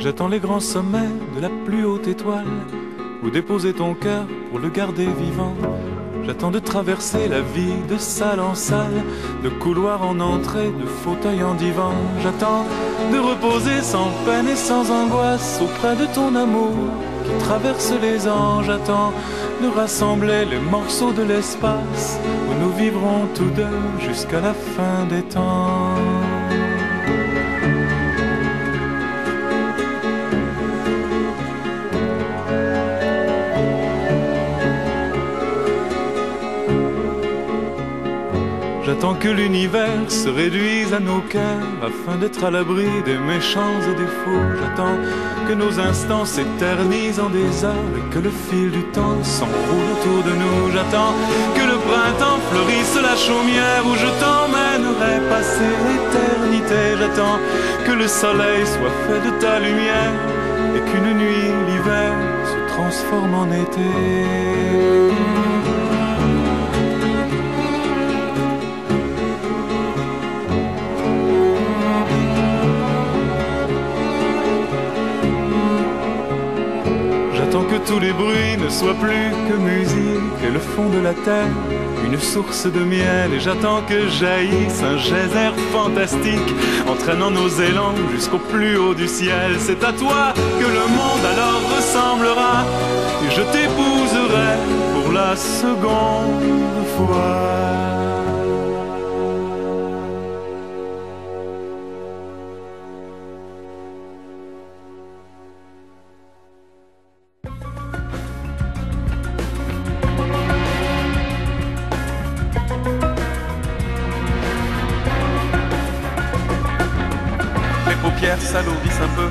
J'attends les grands sommets de la plus haute étoile, où déposer ton cœur pour le garder vivant. J'attends de traverser la vie de salle en salle, de couloir en entrée, de fauteuil en divan. J'attends de reposer sans peine et sans angoisse auprès de ton amour qui traverse les ans. J'attends de rassembler les morceaux de l'espace où nous vivrons tous deux jusqu'à la fin des temps. J'attends que l'univers se réduise à nos cœurs afin d'être à l'abri des méchants et des fous. J'attends que nos instants s'éternisent en des heures et que le fil du temps s'enroule autour de nous. J'attends que le printemps fleurisse la chaumière où je t'emmènerai passer l'éternité. J'attends que le soleil soit fait de ta lumière et qu'une nuit, l'hiver, se transforme en été. J'attends que tous les bruits ne soient plus que musique et le fond de la terre une source de miel. Et j'attends que jaillisse un geyser fantastique entraînant nos élans jusqu'au plus haut du ciel. C'est à toi que le monde alors ressemblera et je t'épouserai pour la seconde fois. Les paupières s'alourdissent un peu,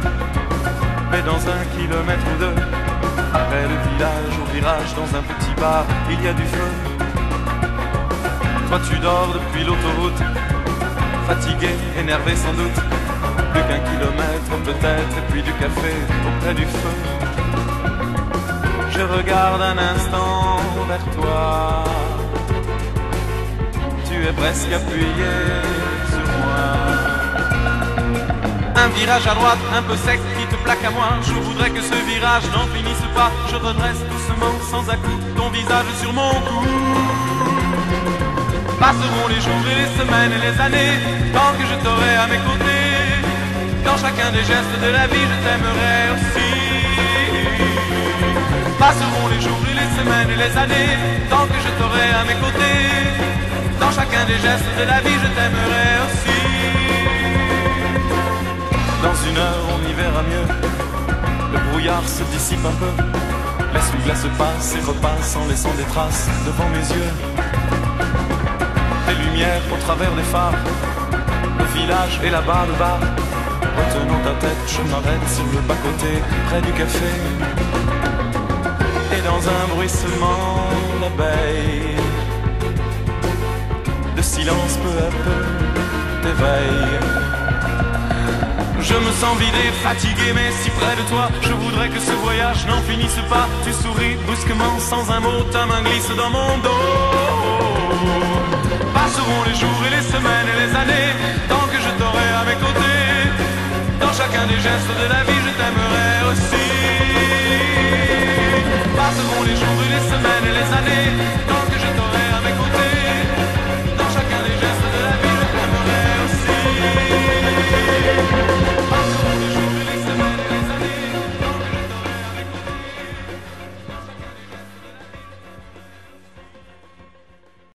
mais dans 1 kilomètre ou 2, après le village au virage, dans un petit bar, il y a du feu. Toi tu dors depuis l'autoroute, fatigué, énervé sans doute. Plus qu'1 kilomètre peut-être, et puis du café auprès du feu. Je regarde un instant vers toi, tu es presque appuyé sur moi. Un virage à droite, un peu sec, qui te plaque à moi. Je voudrais que ce virage n'en finisse pas. Je redresse doucement, sans à-coups, ton visage sur mon cou. Passeront les jours et les semaines et les années, tant que je t'aurai à mes côtés. Dans chacun des gestes de la vie, je t'aimerai aussi. Passeront les jours et les semaines et les années, tant que je t'aurai à mes côtés. Dans chacun des gestes de la vie, je t'aimerai aussi. Dans 1 heure, on y verra mieux. Le brouillard se dissipe un peu. L'essuie-glace passe et repasse en laissant des traces devant mes yeux. Des lumières au travers des phares, le village et là-bas le bar. Retenant ta tête, je m'arrête sur le bas-côté, près du café. Et dans un bruissement d'abeilles, de silence peu à peu t'éveille. Je me sens vidé, fatigué, mais si près de toi. Je voudrais que ce voyage n'en finisse pas. Tu souris brusquement, sans un mot, ta main glisse dans mon dos. Passeront les jours et les semaines et les années, tant que je t'aurai à mes côtés. Dans chacun des gestes de la